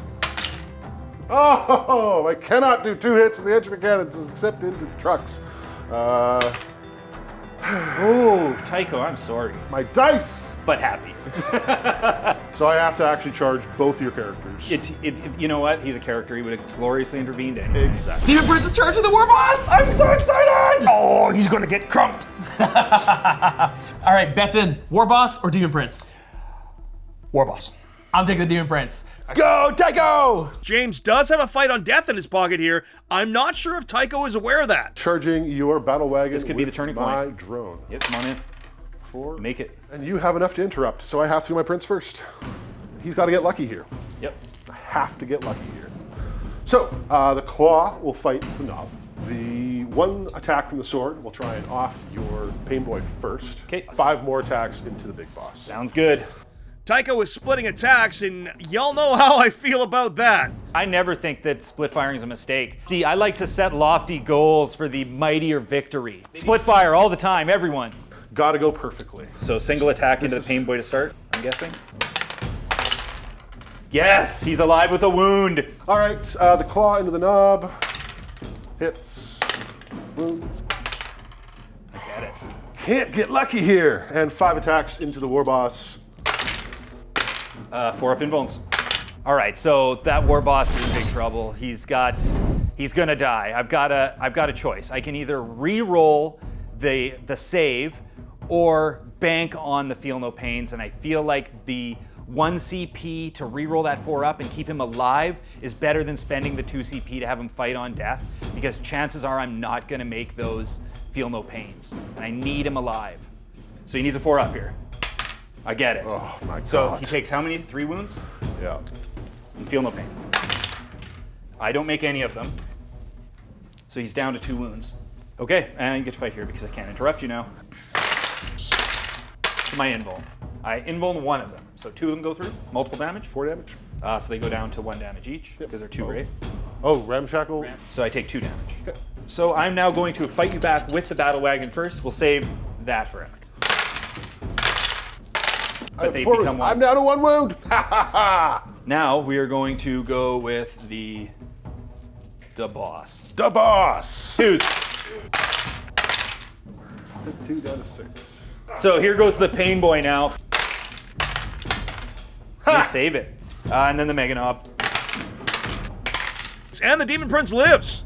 Speaker 4: Oh, I cannot do 2 hits with the entropy cannons except into trucks.
Speaker 5: Oh, Tycho, I'm sorry.
Speaker 4: My dice!
Speaker 5: But happy.
Speaker 4: So I have to actually charge both your characters.
Speaker 5: You know what? He's a character. He would have gloriously intervened anyway.
Speaker 4: Exactly.
Speaker 2: Demon Prince is charging the War Boss! I'm so excited!
Speaker 1: Oh, he's gonna get crumped.
Speaker 2: All right, bets in. War Boss or Demon Prince?
Speaker 1: War Boss.
Speaker 2: I'm taking the Demon Prince. Go, Tycho!
Speaker 6: James does have a fight on death in his pocket here. I'm not sure if Tycho is aware of that.
Speaker 4: Charging your battle wagon
Speaker 5: This could be
Speaker 4: with
Speaker 5: the turning
Speaker 4: my
Speaker 5: point.
Speaker 4: drone.
Speaker 5: Yep, come on in.
Speaker 4: 4.
Speaker 5: Make it.
Speaker 4: And you have enough to interrupt, so I have to do my prince first. He's got to get lucky here.
Speaker 5: Yep.
Speaker 4: I have to get lucky here. So, the claw will fight the knob. The 1 attack from the sword will try and off your pain boy first.
Speaker 5: Okay.
Speaker 4: 5 more attacks into the big boss.
Speaker 5: Sounds good.
Speaker 6: Tycho is splitting attacks, and y'all know how I feel about that.
Speaker 5: I never think that split firing is a mistake. See, I like to set lofty goals for the mightier victory. Split fire all the time, everyone.
Speaker 4: Gotta go perfectly.
Speaker 5: So single attack into the pain boy to start, I'm guessing. Yes, he's alive with a wound.
Speaker 4: All right, the claw into the knob. Hits. Wounds.
Speaker 5: I get it.
Speaker 4: Can't get lucky here. And 5 attacks into the war boss.
Speaker 5: 4 up in bones. All right, so that war boss is in big trouble. He's gonna die. I've got a choice. I can either re-roll the save or bank on the feel no pains, and I feel like the 1 CP to reroll that 4 up and keep him alive is better than spending the 2 CP to have him fight on death, because chances are I'm not going to make those feel no pains, and I need him alive. So he needs a 4 up here. I get it.
Speaker 4: Oh my god.
Speaker 5: So he takes how many? 3 wounds?
Speaker 4: Yeah.
Speaker 5: And feel no pain. I don't make any of them. So he's down to 2 wounds. Okay, and you get to fight here because I can't interrupt you now. To my invuln. I invuln 1 of them. So 2 of them go through, multiple damage.
Speaker 4: 4 damage.
Speaker 5: So they go down to 1 damage each because they're 2 ray.
Speaker 4: Oh, Ramshackle.
Speaker 5: So I take 2 damage. Okay. So I'm now going to fight you back with the battle wagon first. We'll save that for after. But they become 1.
Speaker 4: I'm down to 1 wound. Ha ha ha.
Speaker 5: Now we are going to go with the boss.
Speaker 4: The boss.
Speaker 5: 2s.
Speaker 4: 2 down to 6.
Speaker 5: So here goes the pain boy now. You save it. And then the Mega Knob.
Speaker 6: And the Demon Prince lives.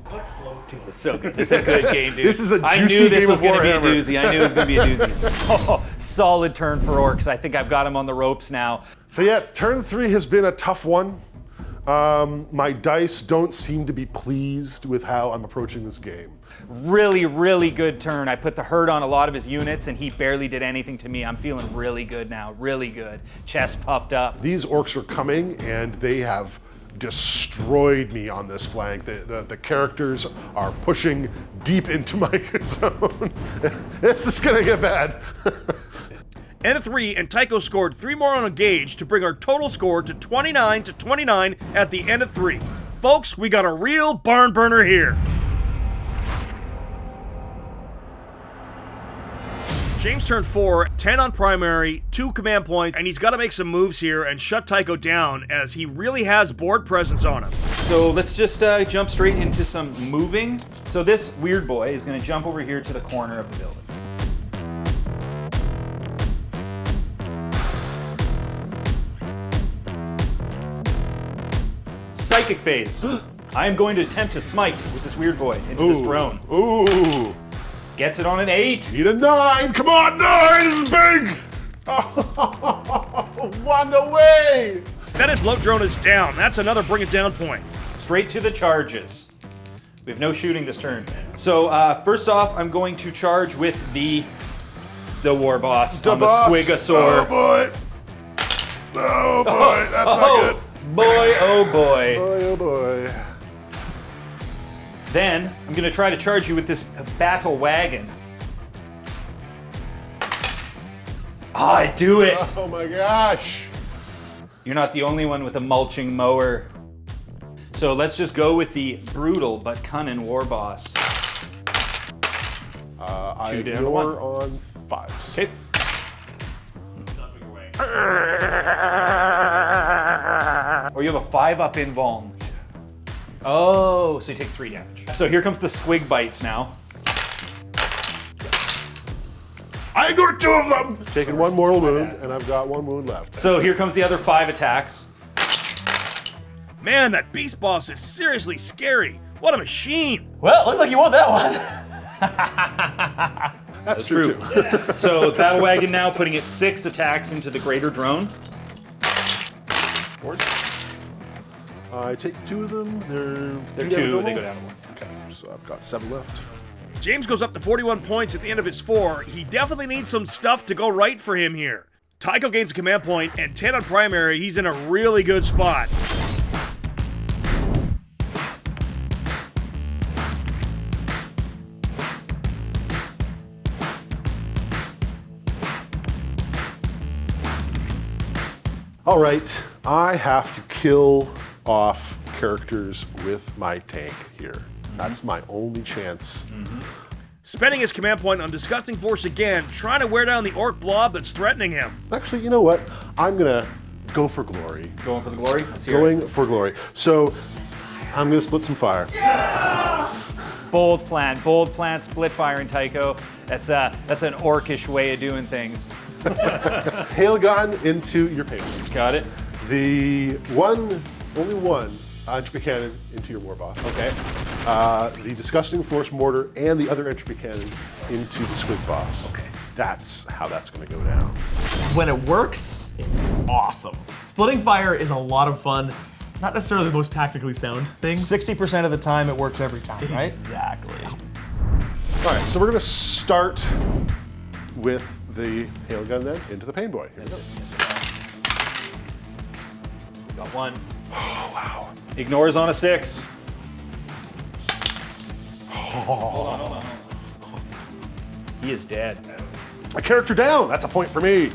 Speaker 5: Dude, this is so good. This is a good game, dude.
Speaker 4: This is a juicy
Speaker 5: I knew this
Speaker 4: game
Speaker 5: was
Speaker 4: of
Speaker 5: going to be a
Speaker 4: Warhammer.
Speaker 5: doozy. I knew it was going to be a doozy. Oh, solid turn for Orks. I think I've got him on the ropes now.
Speaker 4: So yeah, turn 3 has been a tough one. My dice don't seem to be pleased with how I'm approaching this game.
Speaker 5: Really, really good turn. I put the hurt on a lot of his units, and he barely did anything to me. I'm feeling really good now. Really good. Chest puffed up.
Speaker 4: These orcs are coming, and they have destroyed me on this flank. The characters are pushing deep into my zone. This is gonna get bad.
Speaker 6: End of 3, and Tycho scored 3 more on a gauge to bring our total score to 29-29 at the end of 3. Folks, we got a real barn burner here. James turned 4, 10 on primary, 2 command points, and he's got to make some moves here and shut Tycho down, as he really has board presence on him.
Speaker 5: So let's just jump straight into some moving. So this weird boy is going to jump over here to the corner of the building. Psychic phase. I am going to attempt to smite with this weird boy into this drone.
Speaker 4: Ooh.
Speaker 5: Gets it on an 8.
Speaker 4: Need a 9. Come on, 9 is big. Oh, 1 away.
Speaker 6: Fetid bloat drone is down. That's another bring it down point.
Speaker 5: Straight to the charges. We have no shooting this turn. So first off, I'm going to charge with the war boss on the Squigosaur.
Speaker 4: Oh boy. Oh boy, that's not good.
Speaker 5: Boy, oh boy.
Speaker 4: Boy, oh boy.
Speaker 5: Then I'm going to try to charge you with this battle wagon. I do it.
Speaker 4: Oh my gosh.
Speaker 5: You're not the only one with a mulching mower. So let's just go with the brutal but cunning war boss.
Speaker 4: I
Speaker 5: 2 down to
Speaker 4: ignore
Speaker 5: 1.
Speaker 4: on 5s.
Speaker 5: Okay. Or you have a 5-up invuln. Oh, so he takes 3 damage. So here comes the squig bites now.
Speaker 4: I ignored 2 of them. Taking 1 mortal wound, and I've got 1 wound left.
Speaker 5: So here comes the other 5 attacks.
Speaker 6: Man, that beast boss is seriously scary. What a machine.
Speaker 2: Well, looks like you won that one.
Speaker 4: That's true too.
Speaker 5: So battle wagon now putting its 6 attacks into the greater drone.
Speaker 4: I take 2 of them.
Speaker 5: They're 2, they go down to 1.
Speaker 4: Okay, so I've got 7 left.
Speaker 6: James goes up to 41 points at the end of his 4. He definitely needs some stuff to go right for him here. Tycho gains a command point, and 10 on primary. He's in a really good spot.
Speaker 4: All right, I have to kill off characters with my tank here. That's my only chance.
Speaker 6: Spending his command point on Disgusting Force again, trying to wear down the orc blob that's threatening him.
Speaker 4: Actually, you know what? I'm gonna go for glory.
Speaker 5: Going for the glory? Let's hear it.
Speaker 4: Going for glory. So I'm gonna split some fire.
Speaker 5: Bold plan, split fire in Tycho. That's an orcish way of doing things.
Speaker 4: Hail gun into your paint.
Speaker 5: Got it?
Speaker 4: Only one entropy cannon into your war boss.
Speaker 5: Okay.
Speaker 4: the Disgusting Force Mortar and the other entropy cannon into the Squig Boss.
Speaker 1: Okay.
Speaker 4: That's how that's going to go down.
Speaker 2: When it works, it's awesome. Splitting fire is a lot of fun. Not necessarily the most tactically sound thing.
Speaker 1: 60% of the time, it works every time, right?
Speaker 2: Exactly.
Speaker 4: All right, so we're going to start with the hail gun then into the pain boy. Here we go.
Speaker 5: Got one.
Speaker 4: Oh, wow.
Speaker 5: Ignores on a 6.
Speaker 4: Oh.
Speaker 5: Hold on. He is dead.
Speaker 4: A character down. That's a point for me.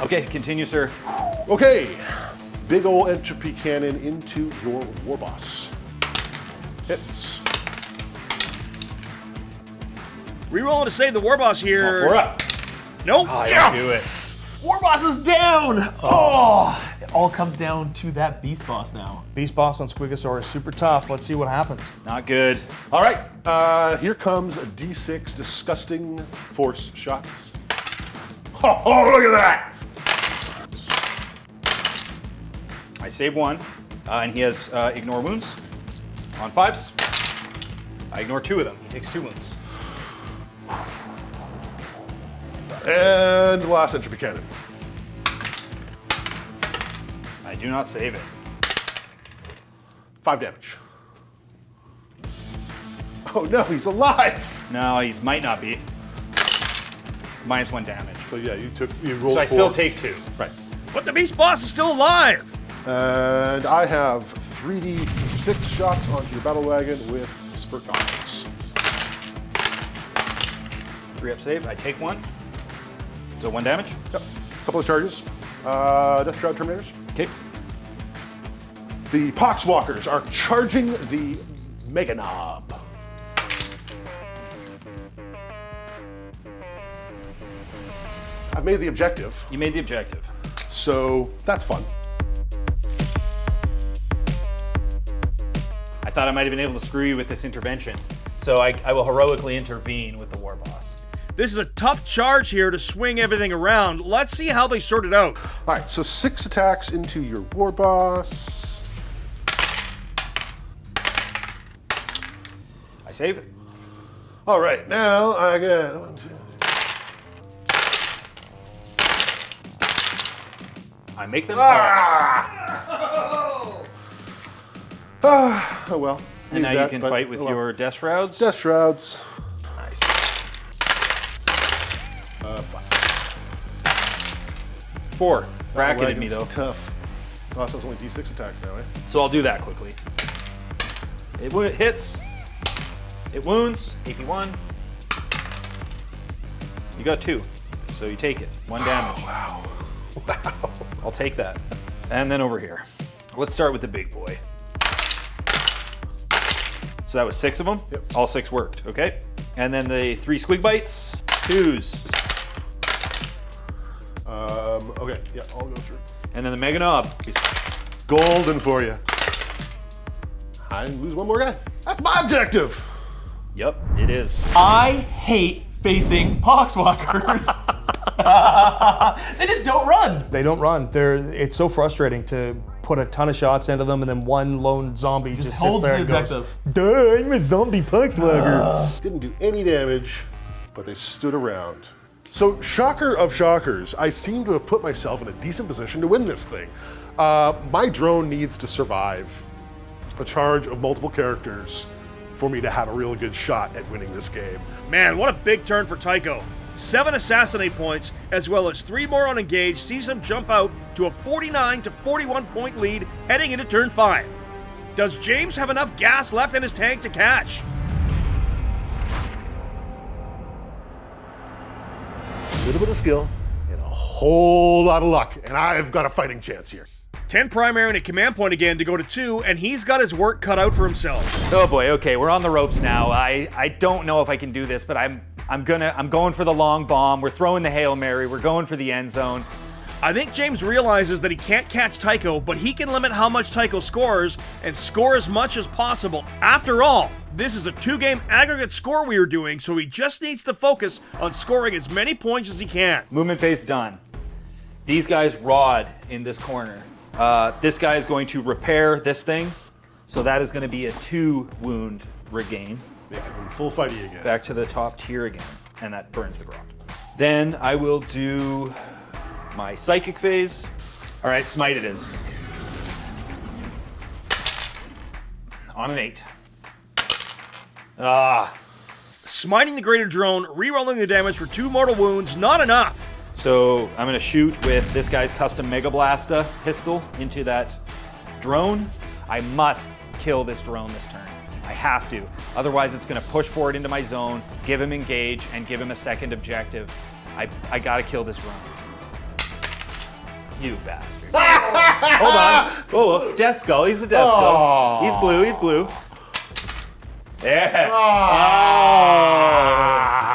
Speaker 5: Okay, continue, sir.
Speaker 4: Okay. Big ol' entropy cannon into your war boss. Hits.
Speaker 6: Rerolling to save the war boss here.
Speaker 5: 4 up.
Speaker 6: Nope.
Speaker 5: Oh, yes!
Speaker 2: War boss is down! Oh! It all comes down to that beast boss now.
Speaker 1: Beast boss on Squigosaur is super tough. Let's see what happens.
Speaker 5: Not good.
Speaker 4: All right. Here comes a D6 disgusting force shots. Oh, look at that!
Speaker 5: I save 1, and he has ignore wounds on 5s. I ignore 2 of them. He takes 2 wounds.
Speaker 4: And last entropy cannon.
Speaker 5: I do not save it.
Speaker 4: 5 damage. Oh no, he's alive!
Speaker 5: No, he might not be. -1 damage.
Speaker 4: So yeah, you rolled
Speaker 5: So I
Speaker 4: 4.
Speaker 5: still take 2.
Speaker 4: Right.
Speaker 6: But the beast boss is still alive.
Speaker 4: And I have 3d6 shots onto your battle wagon with spurt gauntlets.
Speaker 5: 3 up save. I take 1. So 1 damage.
Speaker 4: Yep. Couple of charges. Death Shroud Terminators.
Speaker 5: Okay.
Speaker 4: The Poxwalkers are charging the Mega Knob. I've made the objective,
Speaker 5: You made the objective.
Speaker 4: so that's fun.
Speaker 5: I thought I might have been able to screw you with this intervention. So I will heroically intervene with the war boss.
Speaker 6: This is a tough charge here to swing everything around. Let's see how they sort it out.
Speaker 4: All right, so 6 attacks into your war boss.
Speaker 5: I save it.
Speaker 4: All right, now I got 1, 2.
Speaker 5: I make them
Speaker 4: Oh well.
Speaker 5: And now you can fight with your Death Shrouds.
Speaker 4: Death Shrouds.
Speaker 5: Nice. 4. Bracketed me though.
Speaker 4: Tough. Oh, so it's only D6 attacks now, eh?
Speaker 5: So I'll do that quickly. It hits. It wounds. AP 1. You got 2. So you take it. 1 damage.
Speaker 4: Wow.
Speaker 5: I'll take that. And then over here. Let's start with the big boy. So that was 6 of them?
Speaker 4: Yep.
Speaker 5: All 6 worked, okay? And then the 3 squig bites. 2s.
Speaker 4: Okay, yeah, I'll go through.
Speaker 5: And then the mega knob.
Speaker 4: Golden for you. I lose 1 more guy. That's my objective.
Speaker 5: Yep, it is.
Speaker 2: I hate facing Poxwalkers. They just don't run.
Speaker 1: They don't run. It's so frustrating to put a ton of shots into them and then one lone zombie just sits
Speaker 2: holds
Speaker 1: there
Speaker 2: the
Speaker 1: and goes,
Speaker 2: objective.
Speaker 1: "Duh, I'm a zombie Poxwalker."
Speaker 4: Didn't do any damage, but they stood around. So, shocker of shockers, I seem to have put myself in a decent position to win this thing. My drone needs to survive a charge of multiple characters for me to have a real good shot at winning this game.
Speaker 6: Man, what a big turn for Tycho. 7 assassinate points, as well as 3 more on engage, sees him jump out to a 49 to 41 point lead heading into turn 5. Does James have enough gas left in his tank to catch?
Speaker 4: A little bit of skill and a whole lot of luck, and I've got a fighting chance here.
Speaker 6: 10 primary and a command point again to go to 2, and he's got his work cut out for himself.
Speaker 5: Oh boy, okay, we're on the ropes now. I don't know if I can do this, but I'm going for the long bomb. We're throwing the Hail Mary. We're going for the end zone.
Speaker 6: I think James realizes that he can't catch Tycho, but he can limit how much Tycho scores and score as much as possible. After all, this is a 2-game aggregate score we are doing, so he just needs to focus on scoring as many points as he can.
Speaker 5: Movement phase done. These guys rod in this corner. This guy is going to repair this thing, so that is going to be a 2 wound regain.
Speaker 4: Making them full fighty again.
Speaker 5: Back to the top tier again, and that burns the ground. Then I will do my psychic phase. All right, smite it is. On an 8.
Speaker 6: Smiting the greater drone, rerolling the damage for 2 mortal wounds, not enough.
Speaker 5: So I'm gonna shoot with this guy's custom Mega Blasta pistol into that drone. I must kill this drone this turn. I have to. Otherwise it's gonna push forward into my zone, give him engage, and give him a second objective. I gotta kill this drone. You bastard. Hold on. Oh, Death Skull, he's a Death Skull. He's blue, he's blue. Yeah.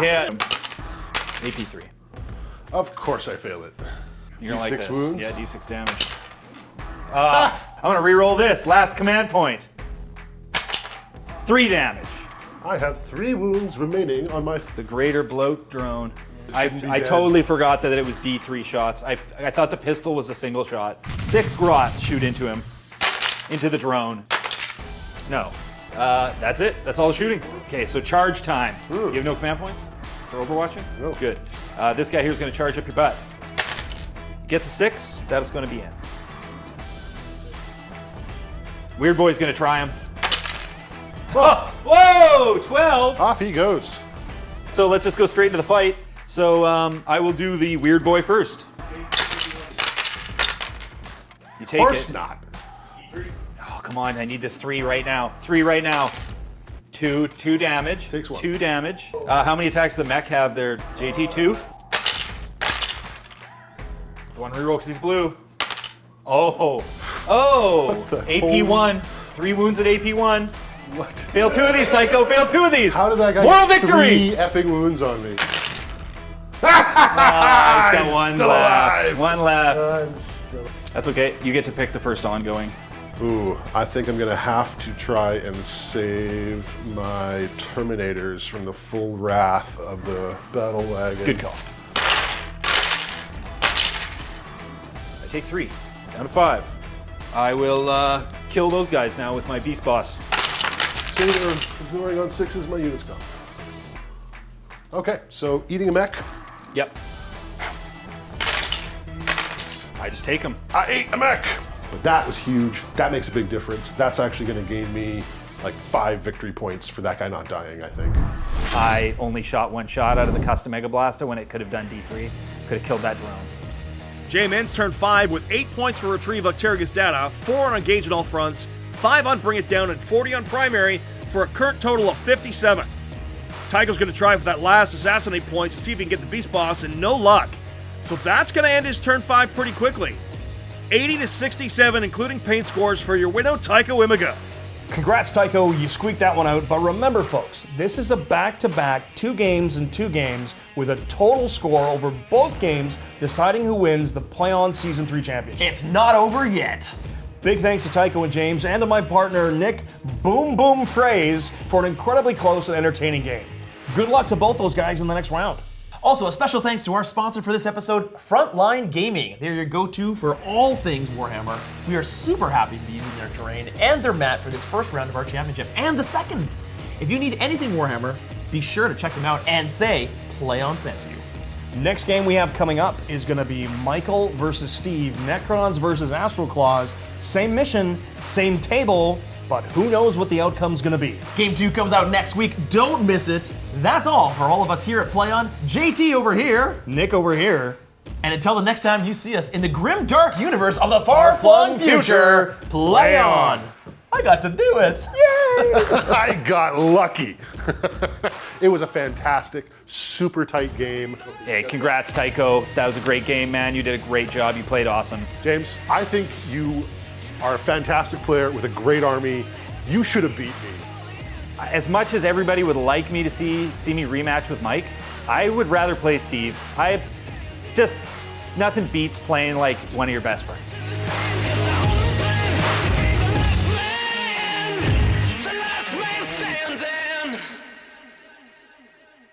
Speaker 5: Hit him. AP3.
Speaker 4: Of course I fail it.
Speaker 5: You're gonna like
Speaker 4: D6
Speaker 5: this.
Speaker 4: wounds?
Speaker 5: Yeah, D6 damage. I'm gonna reroll this. Last command point. 3 damage.
Speaker 4: I have 3 wounds remaining on my...
Speaker 5: The greater bloat drone. I
Speaker 4: dead.
Speaker 5: totally forgot that it was D3 shots. I thought the pistol was a single shot. 6 grots shoot into him. Into the drone. No. That's it. That's all the shooting. Okay, so charge time. You have no command points for overwatching?
Speaker 4: No.
Speaker 5: Good. This guy here is going to charge up your butt. Gets a 6. That is going to be in. Weird Boy's going to try him. Oh, whoa! 12!
Speaker 4: Off he goes.
Speaker 5: So let's just go straight into the fight. So I will do the Weird Boy first. You take
Speaker 4: Of course
Speaker 5: it.
Speaker 4: not.
Speaker 5: Oh, come on. I need this 3 right now. 3 right now. 2 damage.
Speaker 4: Takes 1.
Speaker 5: 2 damage. How many attacks does the mech have there, JT? 2? The one reroll because he's blue. Oh.
Speaker 4: What the
Speaker 5: AP1. 3 wounds at AP1.
Speaker 4: What?
Speaker 5: Fail 2 of these, Tycho. Fail 2 of these.
Speaker 4: How did that guy
Speaker 5: Moral
Speaker 4: get
Speaker 5: victory.
Speaker 4: 3 effing wounds on me?
Speaker 5: He's got one
Speaker 4: still
Speaker 5: left.
Speaker 4: alive.
Speaker 5: One left.
Speaker 4: I'm still...
Speaker 5: That's okay. You get to pick the first ongoing.
Speaker 4: Ooh, I think I'm gonna have to try and save my Terminators from the full wrath of the battle wagon.
Speaker 5: Good call. I take 3. Down to 5. I will kill those guys now with my Beast Boss.
Speaker 4: Ignoring on 6s, my unit's gone. Okay, so eating a mech.
Speaker 5: Yep. I just take them.
Speaker 4: I ate a mech! But that was huge. That makes a big difference. That's actually gonna gain me like 5 victory points for that guy not dying, I think.
Speaker 5: I only shot 1 shot out of the custom Mega Blaster when it could have done D3. Could have killed that drone.
Speaker 6: J-Min's turn 5 with 8 points for Retrieve Octarius data, 4 on Engage on all fronts, 5 on Bring It Down, and 40 on Primary for a current total of 57. Tycho's going to try for that last Assassinate points to see if he can get the Beast Boss, and no luck. So that's going to end his turn 5 pretty quickly. 80 to 67, including paint scores for your winnow, Tycho Imiga.
Speaker 1: Congrats, Tycho, you squeaked that one out. But remember, folks, this is a back-to-back 2 games and 2 games with a total score over both games deciding who wins the Play On Season 3 Championship.
Speaker 2: It's not over yet.
Speaker 1: Big thanks to Tycho and James and to my partner, Nick Boom Boom Phrase, for an incredibly close and entertaining game. Good luck to both those guys in the next round.
Speaker 2: Also, a special thanks to our sponsor for this episode, Frontline Gaming. They're your go-to for all things Warhammer. We are super happy to be using their terrain and their mat for this first round of our championship, and the second. If you need anything Warhammer, be sure to check them out and say, Play On sent you.
Speaker 1: Next game we have coming up is going to be Michael versus Steve, Necrons versus Astral Claws. Same mission, same table, but who knows what the outcome's going to be.
Speaker 2: Game 2 comes out next week. Don't miss it. That's all for all of us here at Play On. JT over here.
Speaker 1: Nick over here.
Speaker 2: And until the next time you see us in the grim dark universe of the far-flung future, Play On. I got to do it.
Speaker 4: Yay! I got lucky. It was a fantastic, super tight game.
Speaker 5: Hey, congrats, Tycho. That was a great game, man. You did a great job. You played awesome.
Speaker 4: James, I think you are a fantastic player with a great army. You should have beat me.
Speaker 5: As much as everybody would like me to see me rematch with Mike, I would rather play Steve. Just nothing beats playing like one of your best friends.